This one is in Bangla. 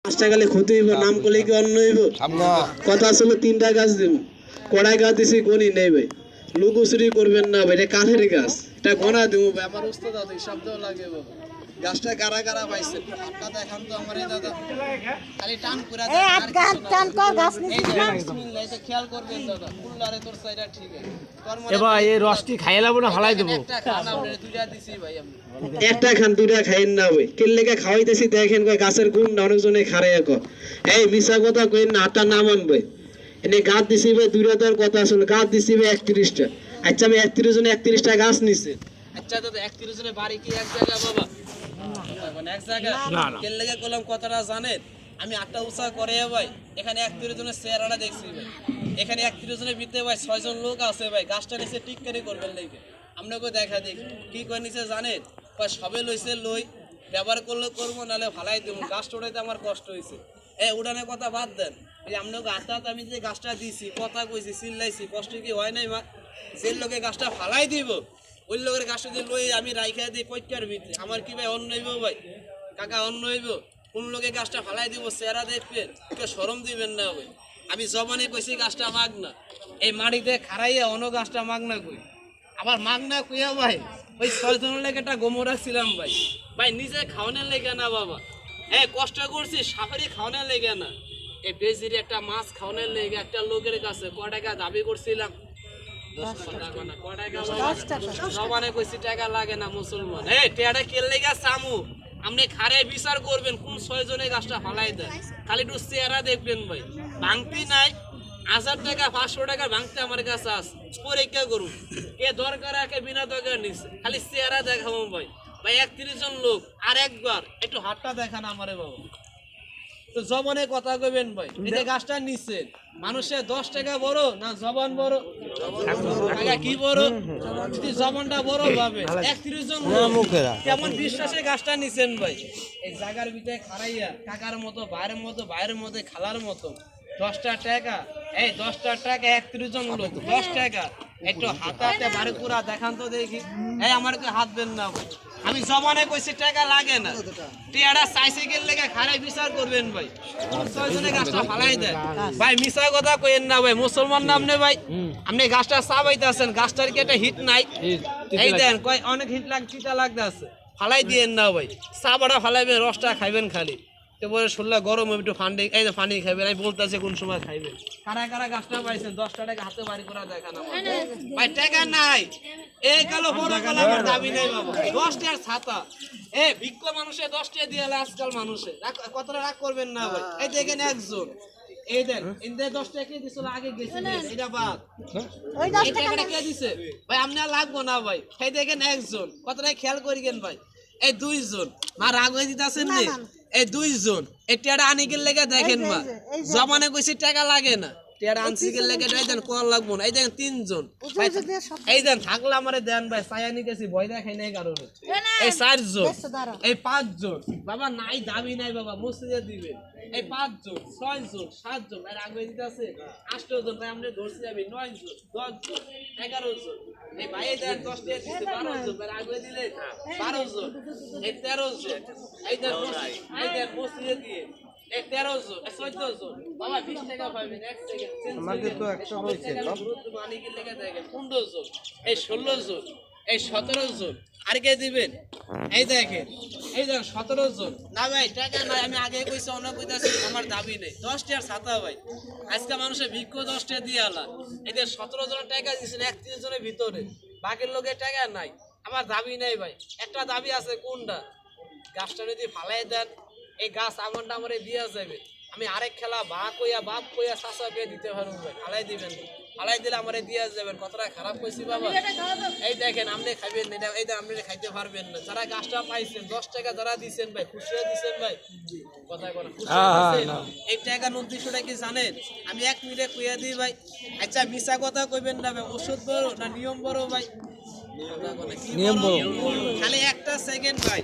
পাঁচটা গেলে ক্ষতি হইব, নাম করলে কি অন্য হইব? কথা আসলে তিনটা গাছ দিব, কড়াই গাছ দিছি গনি নেই ভাই, লুকোচুরি করবেন না ভাই, এটা কাঠের গাছ, এটা গনা দিব ভাই। আমার উস্তাদ আছে, শব্দ লাগে বাবা। গাছটা গারা গারা পাইছে, হাতটা দেখান তো আমারে দাদা, খালি টান পুরা দেন আর কিছু না। টান কর গাছ নিচে বিসমিল্লাহ, এটা খেয়াল করবেন দাদা, কুল্লারে তোর সাইডা ঠিক আছে। এ ভাই এই রসটি খাইলা বলে হালাই দেব, একটা খান আপনি দুইটা দিছি ভাই, আমি একটা খান দুইটা খাইন না ভাই, কেন লেগে খাওয়াইতেছি দেখেন কই গাছের গুণ না, অনেকজনে খারাইয়া কয় এই মিছা কথা কইন না, আটা না মানবে। এনে গাছ দিছি ভাই দুইটা, তোর কথা শুনে গাছ দিছি ভাই 31টা। আচ্ছা আমি 31 জনে 31টা গাছ নিছে। আচ্ছা দাদা 31 জনে বাড়ি কি এক জায়গা বাবা? এক জায়গা না, কেন লেগে কলম কথাটা জানেন? আমি 8টা উঁচা করে ভাই, এখানে 31 জনের চেহারাটা দেখছি ভাই, এখানে 31 জনের ভিতরে ভাই 6 জন লোক আছে ভাই, গাছটা নিচে টিককারি করবেন লাগবে। আপনাকে দেখা দেখ কি করে নিচে জানেন? সবে লইছে লই, ব্যবহার করলে করবো, নাহলে ভালাই দেবো। গাছটা উঠাইতে আমার কষ্ট হয়েছে। উঠানের কথা বাদ দেন, এই আপনাকে আস্তে আমি যে গাছটা দিছি, কথা কইছি, চিল্লাইছি, কষ্ট কি হয় নাই মা? যে লোকে গাছটা ফালাই দিব, ওই লোকের গাছটা দিয়ে লই আমি রাইখা দিই পৈকার ভিতরে, আমার কি ভাই অন্য হইব ভাই? কাকা অন্য হইব? কোন লোকে গাছটা ফালাই দিব, চেহারা দেখবেন, কেউ শরম দিবেন না ভাই। আমি জবানে কইছি গাছটা মাগ না, এই মাটিতে খারাইয়া অন্য গাছটা মাগ না কই, আবার মাগ না কইয়া ভাই ওই 6 জনের লেগে একটা গোমর রাখছিলাম ভাই, ভাই নিজে খাওয়ানোর লেগে না বাবা, কষ্ট করছি সাফারি খাওয়ানোর লেগে না, এই বেজির একটা মাছ খাওয়ানোর লেগে একটা লোকের কাছে কয় টাকা দাবি করছিলাম, 10 টাকা না, কয় টাকা জবানে কইছি টাকা লাগে না মুসলমান, টেয়াটা কে লেগে চামু আপনি খারে বিচার করবেন কোন 6 জনে গাছটা ফালাই দেয়, খালি একটু চেহারা দেখবেন ভাই, ভাঙতি নাই 1000 টাকা 500 টাকা ভাঙতে আমার কাছে আস, পরীক্ষা করুন কে দরকার কে বিনা দরকার নিচ্ছে, খালি চেহারা দেখাবো ভাই। ভাই 31 জন লোক, আর একবার একটু হাতটা দেখান আমারে বাবা, তো জবানে কথা কইবেন ভাই। এই যে গাছটা নিচ্ছেন, মানুষের 10 টাকা বড় না জবান বড়? টাকা কি বড়? যদি জবানটা বড় ভাবে 31 জন কেমন বিশ্বাসে গাছটা নিচ্ছেন ভাই, এই জায়গার ভিতরে খারাইয়া কাকার মতো ভাইয়ের মতো খালার মতো 10টা টাকা, 10টা টাকা 31 জন লোক 10 টাকা, একটু হাতে বাড়ি পুরা দেখান তো দেখি, আমার হাত বেন না ভাই, আমি জমানে কইছি টাকা লাগে না, টিয়াটা সাইকেল লেগে খারাই বিচার করবেন ভাই, 6 জনে গাছটা ফালাই দেয় ভাই, মিছা কথা কইেন না ভাই, মুসলমান নামনে ভাই আপনি গাছটা চাবাইতেছেন, গাছটার কি একটা হিট নাই? এই দেন কয় অনেক হিট লাগ চিটা লাগতে আছে, ফালাই দিয়েন না ভাই, চাবাটা ফালাইবেন, রসটা খাইবেন খালি, এবারে শুনলে গরম একটু ফান্ডি, এই যে ফান্ডি খাইবেন, আমি বলতেছে কোন সময় খাইবেন, কারা কারা গাছটা পাইছেন 10টা টাকা হাতে বাড়ি করা দেখান ভাই, টাকা নাই, এই কালো বড় কালো আমার দাবি নাই বাবা, 10 টাকার ছাতা, ভিক্ষ মানুষে 10 টাকা দিয়ে আজকাল মানুষে কতটা রাগ করবেন না ভাই, এই দেখেন একজন, এই দেন ইন্দে 10 টাকা কে দিছিল আগে গেছিল, এটা বাদ ওই 10 টাকা কে দিছে ভাই, আপনি আর লাগবো না ভাই, এই দেখেন একজন, কতটা খেয়াল করিবেন ভাই, এই 2 জন মা রাগ হয়ে দিতেছেন নি, এই 2 জন এই টেড়া আনিকের লেগে দেখেন মা, জমানে কইছি টাকা লাগে না, টেড়া আনসিকের লেগে দেন কল লাগবো না, এই দেখেন 3 জন, এই দেন থাকলে আমারে দেন ভাই, ছায়া নিতেছি ভয় দেখাই নাই কারণে, এই 4 জন, এই 5 জন বাবা, নাই দাবি নাই বাবা, মসজিদে দিবেন, এই 5 জন 6 জন 7 জন ভাই রাগ হয়ে দিতেছে, 8 জন ভাই আমরা ধরছি যাবি, 9 জন 10 জন 11 জন, এই ভাই দেন 10 টাকা দিতে 12 জন ভাই রাগ হয়ে দিলে 12 জন, এই 13 জন, এই দেন মসজিদে দিয়ে, এই 13 জন 14 জন বাবা 20 টাকা পাবেন, এক সেকেন্ড আমাদের তো একটা হইছে মানিকের লেগে দেখেন 15 জন, এই 16 জন, এই 17 জন, আর কে দিবেন, এই দেখেন 17 জন, না ভাই টাকা নাই, আমি আগে কইছি অন্য কইতাছি আমার দাবি নেই, 10 টাকার ছাতা ভাই, আজকে মানুষের ভিক্ষ 10 টাকা দিয়ে আলা, এই যে 17 জন টাকা দিয়েছেন 31 জনের ভিতরে, বাকির লোকের টাকা নাই, আমার দাবি নাই ভাই, একটা দাবি আছে, কোনটা? গাছটা যদি ফালাই দেন, এই গাছ আমনটা আমারে দিয়া যাবে, আমি আরেক খেলা বাপ কইয়া চাচাকে দিতে পারবো ভাই, ফালাই দিবেন, ফালাই দিলে আমারে দিয়া যাবেন, কতটা খারাপ কইছি বাবা, এই দেখেন আপনি খাইবেন না, এই আপনি খাইতে পারবেন না, যারা গাছটা পাইছেন 10 টাকা যারা দিচ্ছেন ভাই, খুশিও দিচ্ছেন ভাই, কথা বলেন এই টাকা 2900 কি জানেন? আমি 1 মিনিটে কইয়া দিই ভাই, আচ্ছা মিছা কথা কইবেন না ভাই, ওষুধ বড় না নিয়ম বড় ভাই, কথা বলে কি বড়, খালি একটা সেকেন্ড ভাই।